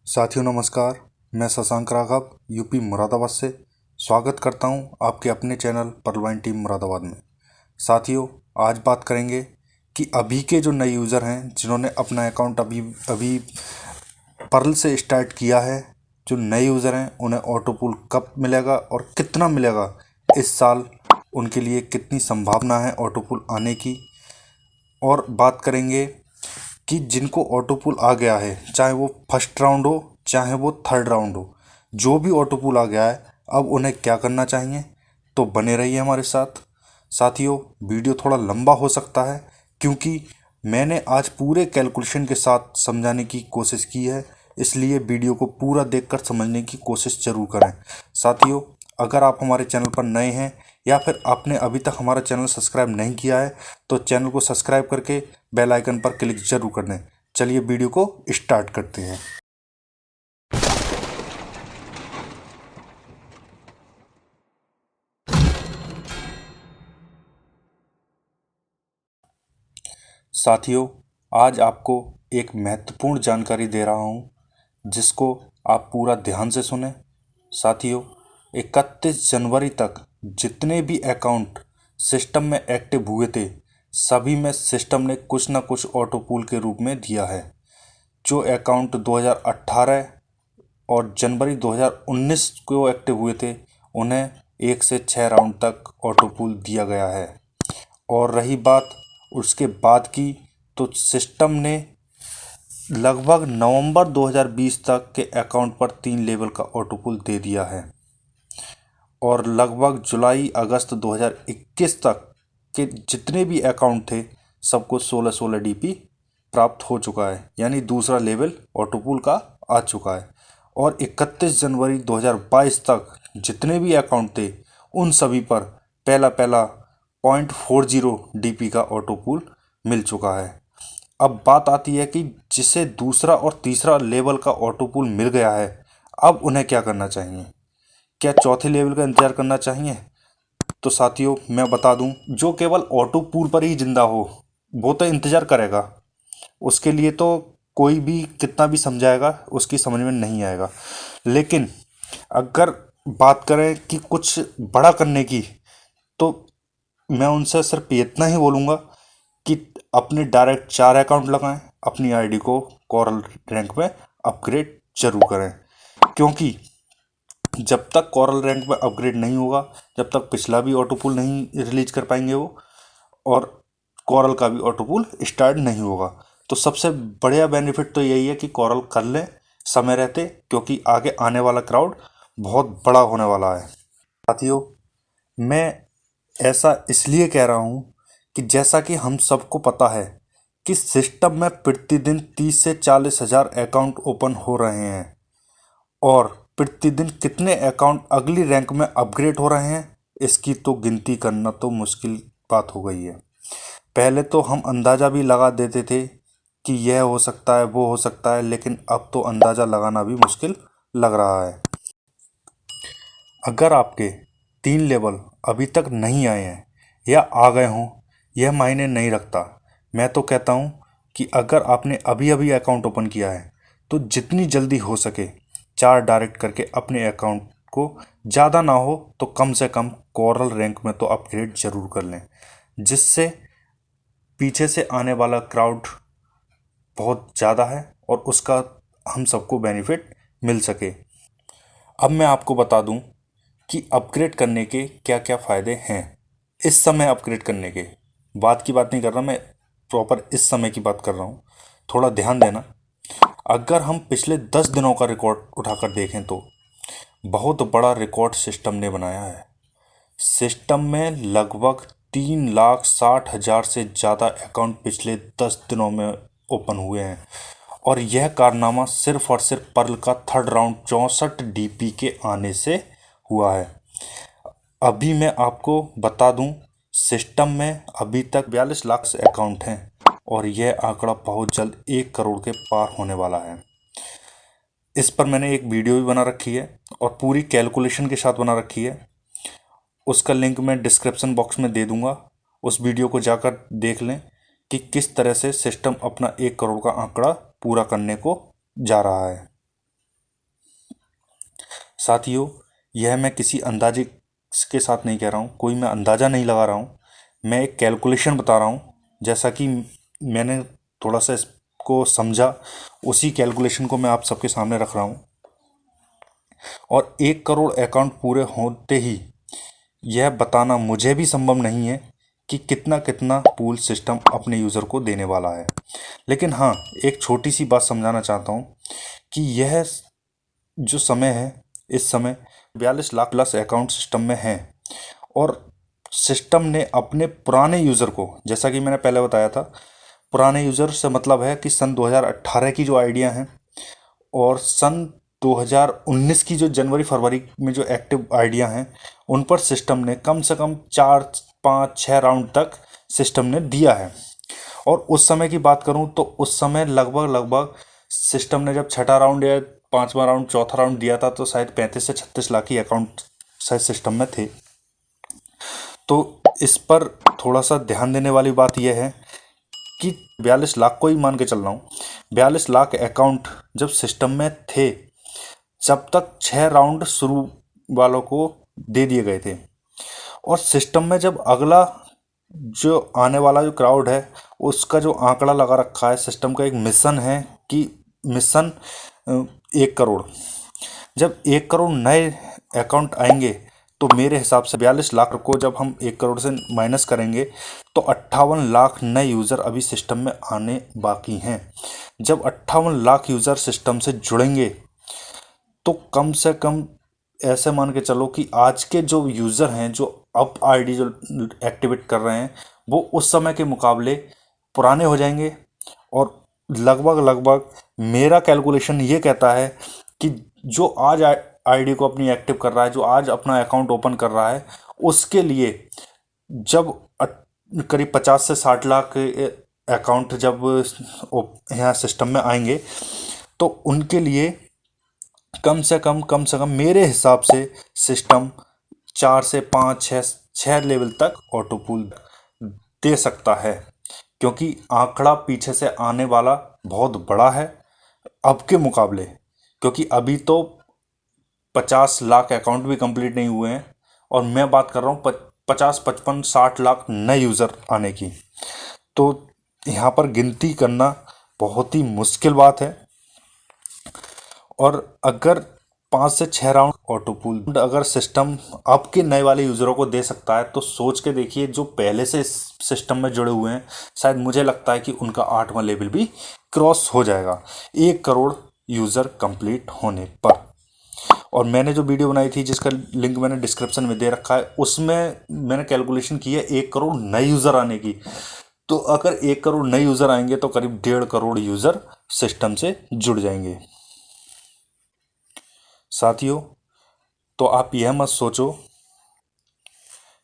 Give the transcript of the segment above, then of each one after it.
साथियों नमस्कार। मैं शशांक राघव यूपी मुरादाबाद से स्वागत करता हूं आपके अपने चैनल पर्ल टीम मुरादाबाद में। साथियों आज बात करेंगे कि अभी के जो नए यूज़र हैं जिन्होंने अपना अकाउंट अभी अभी पर्ल से स्टार्ट किया है, जो नए यूज़र हैं उन्हें ऑटो पूल कब मिलेगा और कितना मिलेगा, इस साल उनके लिए कितनी संभावना है ऑटो पूल आने की। और बात करेंगे कि जिनको ऑटो पुल आ गया है, चाहे वो फर्स्ट राउंड हो चाहे वो थर्ड राउंड हो, जो भी ऑटो पुल आ गया है अब उन्हें क्या करना चाहिए। तो बने रहिए हमारे साथ। साथियों वीडियो थोड़ा लंबा हो सकता है क्योंकि मैंने आज पूरे कैलकुलेशन के साथ समझाने की कोशिश की है, इसलिए वीडियो को पूरा देखकर समझने की कोशिश जरूर करें। साथियों अगर आप हमारे चैनल पर नए हैं या फिर आपने अभी तक हमारा चैनल सब्सक्राइब नहीं किया है तो चैनल को सब्सक्राइब करके बेल आइकन पर क्लिक जरूर कर दें। चलिए वीडियो को स्टार्ट करते हैं। साथियों आज आपको एक महत्वपूर्ण जानकारी दे रहा हूं जिसको आप पूरा ध्यान से सुने। साथियों 31 जनवरी तक जितने भी अकाउंट सिस्टम में एक्टिव हुए थे सभी में सिस्टम ने कुछ ना कुछ ऑटो पूल के रूप में दिया है। जो अकाउंट 2018 और जनवरी 2019 को एक्टिव हुए थे उन्हें 1 से 6 राउंड तक ऑटो पूल दिया गया है। और रही बात उसके बाद की, तो सिस्टम ने लगभग नवंबर 2020 तक के अकाउंट पर 3 लेवल का ऑटो पूल दे दिया है और लगभग जुलाई अगस्त 2021 तक के जितने भी अकाउंट थे सबको 16-16 डीपी प्राप्त हो चुका है, यानी दूसरा लेवल ऑटो पूल का आ चुका है। और 31 जनवरी 2022 तक जितने भी अकाउंट थे उन सभी पर पहला 0.40 डीपी का ऑटो पूल मिल चुका है। अब बात आती है कि जिसे दूसरा और तीसरा लेवल का ऑटो पूल मिल गया है अब उन्हें क्या करना चाहिए। क्या चौथे लेवल का इंतजार करना चाहिए? तो साथियों मैं बता दूं, जो केवल ऑटो पूल पर ही जिंदा हो वो तो इंतजार करेगा, उसके लिए तो कोई भी कितना भी समझाएगा उसकी समझ में नहीं आएगा। लेकिन अगर बात करें कि कुछ बड़ा करने की, तो मैं उनसे सिर्फ इतना ही बोलूँगा कि अपने डायरेक्ट 4 अकाउंट लगाएं, अपनी आईडी को कोरल रैंक में अपग्रेड जरूर करें। क्योंकि जब तक कोरल रैंक में अपग्रेड नहीं होगा जब तक पिछला भी ऑटो पूल नहीं रिलीज कर पाएंगे वो, और कोरल का भी ऑटो पूल स्टार्ट नहीं होगा। तो सबसे बढ़िया बेनिफिट तो यही है कि कोरल कर लें समय रहते, क्योंकि आगे आने वाला क्राउड बहुत बड़ा होने वाला है। साथियों मैं ऐसा इसलिए कह रहा हूँ कि जैसा कि हम सबको पता है कि सिस्टम में प्रतिदिन 30 से 40 हज़ार अकाउंट ओपन हो रहे हैं और प्रतिदिन कितने अकाउंट अगली रैंक में अपग्रेड हो रहे हैं इसकी तो गिनती करना तो मुश्किल बात हो गई है। पहले तो हम अंदाज़ा भी लगा देते थे कि यह हो सकता है वो हो सकता है, लेकिन अब तो अंदाज़ा लगाना भी मुश्किल लग रहा है। अगर आपके 3 लेवल अभी तक नहीं आए हैं या आ गए हों यह मायने नहीं रखता। मैं तो कहता हूँ कि अगर आपने अभी अभी अकाउंट ओपन किया है तो जितनी जल्दी हो सके 4 डायरेक्ट करके अपने अकाउंट को, ज़्यादा ना हो तो कम से कम कोरल रैंक में तो अपग्रेड जरूर कर लें, जिससे पीछे से आने वाला क्राउड बहुत ज़्यादा है और उसका हम सबको बेनिफिट मिल सके। अब मैं आपको बता दूं कि अपग्रेड करने के क्या क्या फ़ायदे हैं। इस समय अपग्रेड करने के बाद की बात नहीं कर रहा मैं, प्रॉपर इस समय की बात कर रहा हूँ। थोड़ा ध्यान देना। अगर हम पिछले 10 दिनों का रिकॉर्ड उठाकर देखें तो बहुत बड़ा रिकॉर्ड सिस्टम ने बनाया है। सिस्टम में लगभग 3,60,000 से ज़्यादा अकाउंट पिछले 10 दिनों में ओपन हुए हैं और यह कारनामा सिर्फ और सिर्फ पर्ल का थर्ड राउंड 64 डीपी के आने से हुआ है। अभी मैं आपको बता दूं, सिस्टम में अभी तक 42 लाख से अकाउंट हैं और यह आंकड़ा बहुत जल्द 1 करोड़ के पार होने वाला है। इस पर मैंने एक वीडियो भी बना रखी है और पूरी कैलकुलेशन के साथ बना रखी है। उसका लिंक मैं डिस्क्रिप्शन बॉक्स में दे दूंगा, उस वीडियो को जाकर देख लें कि किस तरह से सिस्टम अपना 1 करोड़ का आंकड़ा पूरा करने को जा रहा है। साथियों, यह मैं किसी अंदाजे के साथ नहीं कह रहा हूँ, कोई मैं अंदाज़ा नहीं लगा रहा हूँ, मैं एक कैलकुलेशन बता रहा हूँ। जैसा कि मैंने थोड़ा सा इसको समझा, उसी कैलकुलेशन को मैं आप सबके सामने रख रहा हूँ। और 1 करोड़ अकाउंट पूरे होते ही यह बताना मुझे भी संभव नहीं है कि कितना कितना पूल सिस्टम अपने यूज़र को देने वाला है। लेकिन हाँ, एक छोटी सी बात समझाना चाहता हूँ कि यह जो समय है, इस समय 42 लाख प्लस अकाउंट सिस्टम में हैं। और सिस्टम ने अपने पुराने यूज़र को, जैसा कि मैंने पहले बताया था, पुराने यूज़र से मतलब है कि सन 2018 की जो आइडिया हैं और सन 2019 की जो जनवरी फरवरी में जो एक्टिव आइडिया हैं, उन पर सिस्टम ने कम से कम 4 5 6 राउंड तक सिस्टम ने दिया है। और उस समय की बात करूं तो उस समय लगभग लगभग सिस्टम ने जब छठा राउंड या पांचवा राउंड चौथा राउंड दिया था तो शायद 35 से 36 लाख ही अकाउंट शायद सिस्टम में थे। तो इस पर थोड़ा सा ध्यान देने वाली बात यह है कि 42 लाख को ही मान के चल रहा हूँ, 42 लाख अकाउंट जब सिस्टम में थे, जब तक 6 राउंड शुरू वालों को दे दिए गए थे। और सिस्टम में जब अगला जो आने वाला जो क्राउड है, उसका जो आंकड़ा लगा रखा है, सिस्टम का एक मिशन है कि मिशन 1 करोड़, जब 1 करोड़ नए अकाउंट आएंगे तो मेरे हिसाब से 42 लाख को जब हम 1 करोड़ से माइनस करेंगे तो 58 लाख नए यूज़र अभी सिस्टम में आने बाकी हैं। जब 58 लाख यूज़र सिस्टम से जुड़ेंगे तो कम से कम ऐसे मान के चलो कि आज के जो यूज़र हैं, जो अब आईडी जो एक्टिवेट कर रहे हैं, वो उस समय के मुकाबले पुराने हो जाएंगे। और लगभग लगभग मेरा कैलकुलेशन ये कहता है कि जो आज आईडी को अपनी एक्टिव कर रहा है, जो आज अपना अकाउंट ओपन कर रहा है, उसके लिए जब करीब 50 से 60 लाख अकाउंट जब यहाँ सिस्टम में आएंगे तो उनके लिए कम से कम मेरे हिसाब से सिस्टम 4 से 5 6 लेवल तक ऑटो पूल दे सकता है। क्योंकि आंकड़ा पीछे से आने वाला बहुत बड़ा है अब के मुकाबले। क्योंकि अभी तो 50 लाख अकाउंट भी कंप्लीट नहीं हुए हैं और मैं बात कर रहा हूँ 50 55 60 लाख नए यूज़र आने की। तो यहाँ पर गिनती करना बहुत ही मुश्किल बात है। और अगर 5 से 6 राउंड ऑटो पूल अगर सिस्टम अब के नए वाले यूज़रों को दे सकता है तो सोच के देखिए, जो पहले से इस सिस्टम में जुड़े हुए हैं, शायद मुझे लगता है कि उनका 8वां लेवल भी क्रॉस हो जाएगा 1 करोड़ यूज़र कंप्लीट होने पर। और मैंने जो वीडियो बनाई थी जिसका लिंक मैंने डिस्क्रिप्शन में दे रखा है, उसमें मैंने कैलकुलेशन की है 1 करोड़ नए यूज़र आने की। तो अगर 1 करोड़ नए यूज़र आएंगे तो करीब 1.5 करोड़ यूज़र सिस्टम से जुड़ जाएंगे। साथियों, तो आप यह मत सोचो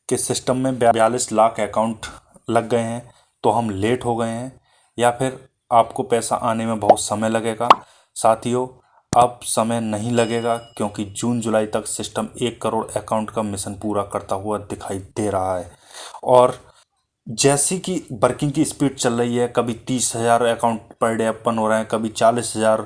कि सिस्टम में 42 लाख अकाउंट लग गए हैं तो हम लेट हो गए हैं या फिर आपको पैसा आने में बहुत समय लगेगा। साथियों, अब समय नहीं लगेगा क्योंकि जून जुलाई तक सिस्टम 1 करोड़ अकाउंट का मिशन पूरा करता हुआ दिखाई दे रहा है। और जैसी कि वर्किंग की स्पीड चल रही है, कभी 30,000 अकाउंट पर डे ओपन हो रहे हैं, कभी 40,000,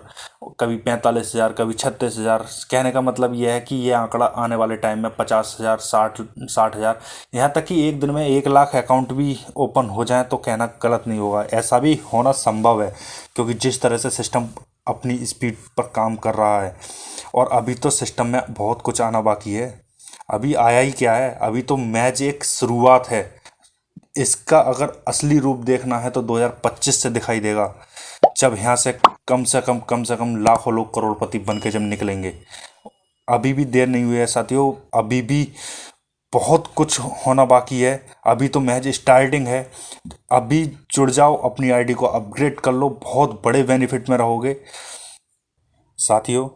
कभी 45,000, कभी 36,000। कहने का मतलब यह है कि ये आंकड़ा आने वाले टाइम में 50,000, 60,000, यहाँ तक कि एक दिन में 1 लाख अकाउंट भी ओपन हो जाए तो कहना गलत नहीं होगा। ऐसा भी होना संभव है क्योंकि जिस तरह से सिस्टम अपनी स्पीड पर काम कर रहा है। और अभी तो सिस्टम में बहुत कुछ आना बाकी है। अभी आया ही क्या है, अभी तो मैच एक शुरुआत है। इसका अगर असली रूप देखना है तो 2025 से दिखाई देगा, जब यहाँ से कम से कम लाखों लोग करोड़पति बन के जब निकलेंगे। अभी भी देर नहीं हुई है साथियों, अभी भी बहुत कुछ होना बाकी है। अभी तो महज स्टार्टिंग है। अभी जुड़ जाओ, अपनी आईडी को अपग्रेड कर लो, बहुत बड़े बेनिफिट में रहोगे। साथियों,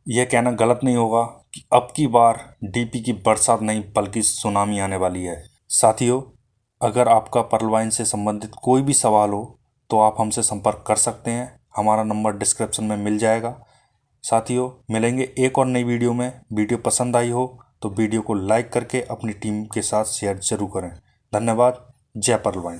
यह कहना गलत नहीं होगा कि अब की बार डीपी की बरसात नहीं बल्कि सुनामी आने वाली है। साथियों, अगर आपका पर्ल वाइन से संबंधित कोई भी सवाल हो तो आप हमसे संपर्क कर सकते हैं। हमारा नंबर डिस्क्रिप्शन में मिल जाएगा। साथियों, मिलेंगे एक और नई वीडियो में। वीडियो पसंद आई हो तो वीडियो को लाइक करके अपनी टीम के साथ शेयर जरूर करें। धन्यवाद। जय पर्ल वाइन।